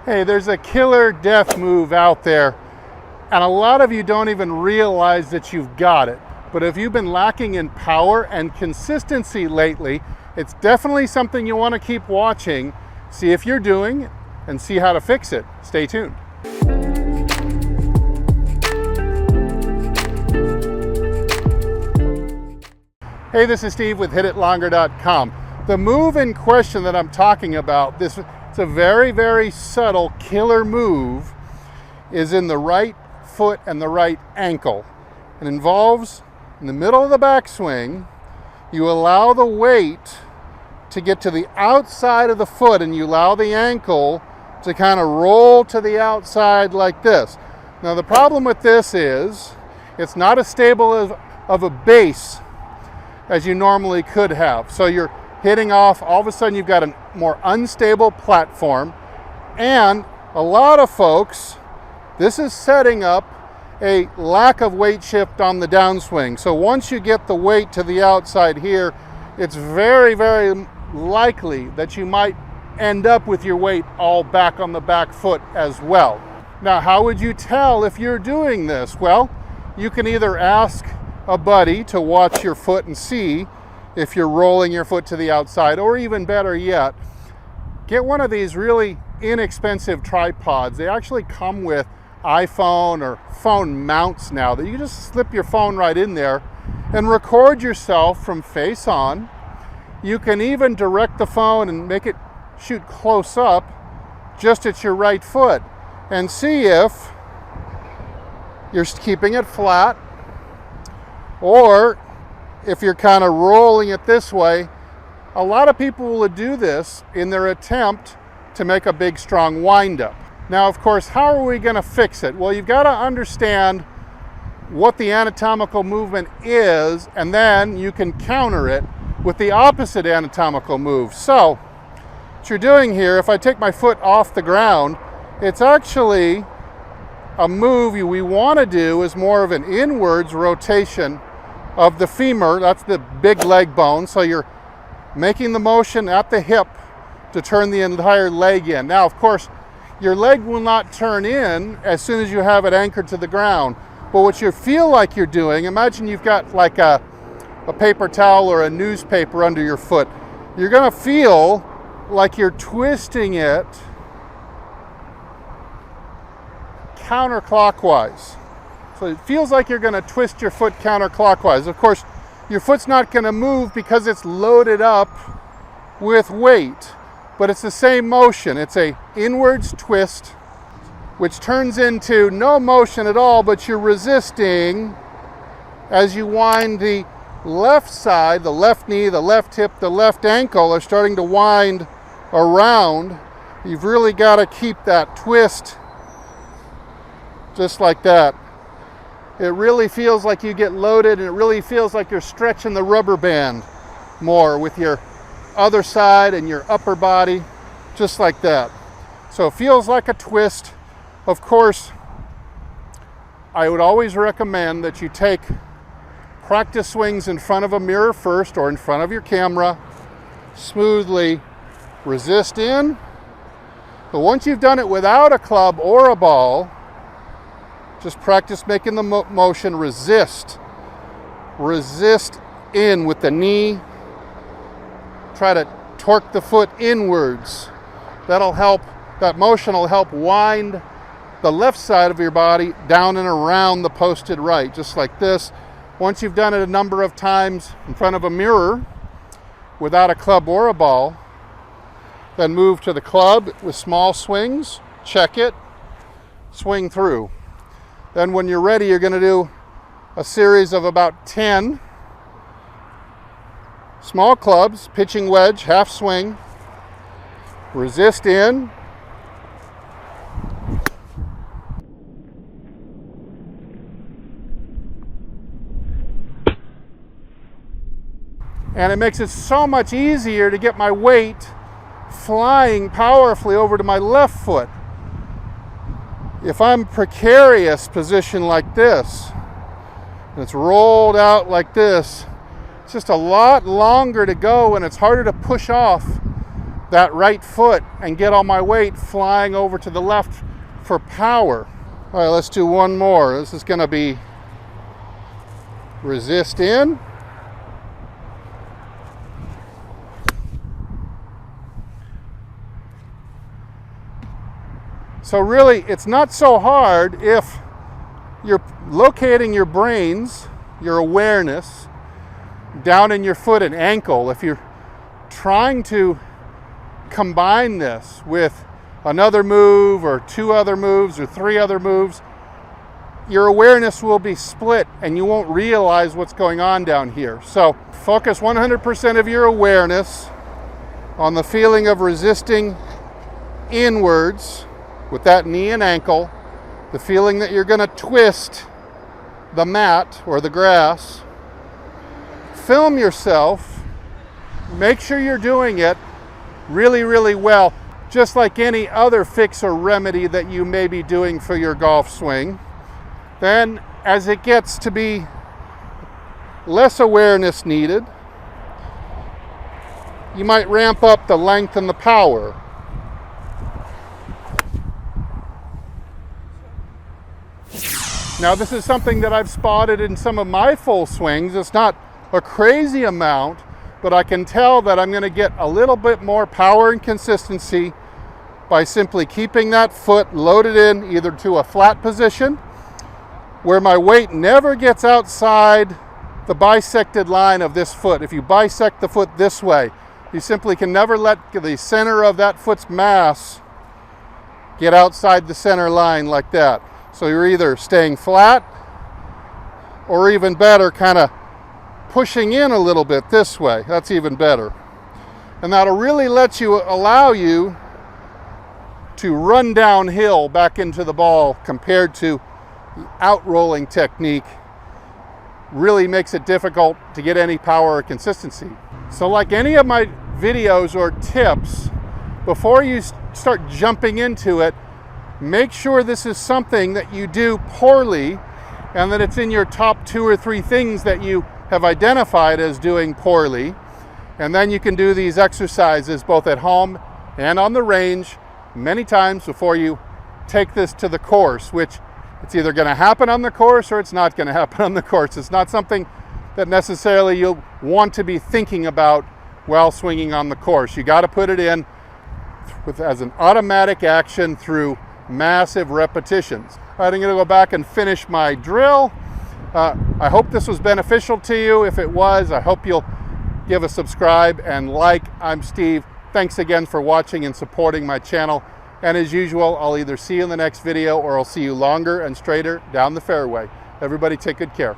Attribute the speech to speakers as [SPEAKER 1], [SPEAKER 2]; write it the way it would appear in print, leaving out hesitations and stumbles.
[SPEAKER 1] Hey, there's a killer death move out there, and a lot of you don't even realize that you've got it. But if you've been lacking in power and consistency lately, it's definitely something you want to keep watching, see if you're doing, and see how to fix it. Stay tuned. Hey, this is Steve with HitItLonger.com. The move in question that I'm talking about, it's a very, very subtle killer move, is in the right foot and the right ankle. It involves, in the middle of the backswing, you allow the weight to get to the outside of the foot and you allow the ankle to kind of roll to the outside like this. Now the problem with this is it's not as stable of a base as you normally could have. So you're hitting off, all of a sudden you've got a more unstable platform, and a lot of folks, this is setting up a lack of weight shift on the downswing. So once you get the weight to the outside here, it's very, very likely that you might end up with your weight all back on the back foot as well. Now, how would you tell if you're doing this? Well, you can either ask a buddy to watch your foot and see if you're rolling your foot to the outside, or even better yet, get one of these really inexpensive tripods. They actually come with iPhone or phone mounts now that you just slip your phone right in there and record yourself from face on. You can even direct the phone and make it shoot close up just at your right foot and see if you're keeping it flat, or if you're kind of rolling it this way. A lot of people will do this in their attempt to make a big, strong windup. Now, of course, how are we going to fix it? Well, you've got to understand what the anatomical movement is, and then you can counter it with the opposite anatomical move. So, what you're doing here, if I take my foot off the ground, it's actually a move we want to do is more of an inwards rotation of the femur. That's the big leg bone. So you're making the motion at the hip to turn the entire leg in. Now, of course, your leg will not turn in as soon as you have it anchored to the ground. But what you feel like you're doing, imagine you've got like a paper towel or a newspaper under your foot. You're going to feel like you're twisting it counterclockwise. So it feels like you're going to twist your foot counterclockwise. Of course, your foot's not going to move because it's loaded up with weight, but it's the same motion. It's a inwards twist, which turns into no motion at all, but you're resisting as you wind the left side, the left knee, the left hip, the left ankle are starting to wind around. You've really got to keep that twist just like that. It really feels like you get loaded, and it really feels like you're stretching the rubber band more with your other side and your upper body, just like that. So it feels like a twist. Of course, I would always recommend that you take practice swings in front of a mirror first, or in front of your camera, smoothly resist in. But once you've done it without a club or a ball, just practice making the motion, resist in with the knee. Try to torque the foot inwards. That'll help, that motion will help wind the left side of your body down and around the posted right, just like this. Once you've done it a number of times in front of a mirror without a club or a ball, then move to the club with small swings, check it, swing through. Then when you're ready, you're going to do a series of about 10 small clubs, pitching wedge, half swing, resist in, and it makes it so much easier to get my weight flying powerfully over to my left foot. If I'm precarious position like this, and it's rolled out like this, it's just a lot longer to go, and it's harder to push off that right foot and get all my weight flying over to the left for power. All right, let's do one more. This is going to be resist in. So really, it's not so hard if you're locating your brains, your awareness, down in your foot and ankle. If you're trying to combine this with another move or two other moves or three other moves, your awareness will be split and you won't realize what's going on down here. So focus 100% of your awareness on the feeling of resisting inwards with that knee and ankle, the feeling that you're going to twist the mat or the grass. Film yourself. Make sure you're doing it really, really well, just like any other fix or remedy that you may be doing for your golf swing. Then, as it gets to be less awareness needed, you might ramp up the length and the power. Now, this is something that I've spotted in some of my full swings. It's not a crazy amount, but I can tell that I'm going to get a little bit more power and consistency by simply keeping that foot loaded in either to a flat position where my weight never gets outside the bisected line of this foot. If you bisect the foot this way, you simply can never let the center of that foot's mass get outside the center line like that. So you're either staying flat or, even better, kind of pushing in a little bit this way. That's even better. And that'll really allow you to run downhill back into the ball compared to the out-rolling technique. Really makes it difficult to get any power or consistency. So like any of my videos or tips, before you start jumping into it, make sure this is something that you do poorly and that it's in your top 2 or 3 things that you have identified as doing poorly. And then you can do these exercises both at home and on the range many times before you take this to the course, which it's either going to happen on the course or it's not going to happen on the course. It's not something that necessarily you'll want to be thinking about while swinging on the course. You got to put it in as an automatic action through massive repetitions. All right, I'm going to go back and finish my drill. I hope this was beneficial to you. If it was, I hope you'll give a subscribe and like. I'm Steve. Thanks again for watching and supporting my channel. And as usual, I'll either see you in the next video or I'll see you longer and straighter down the fairway. Everybody take good care.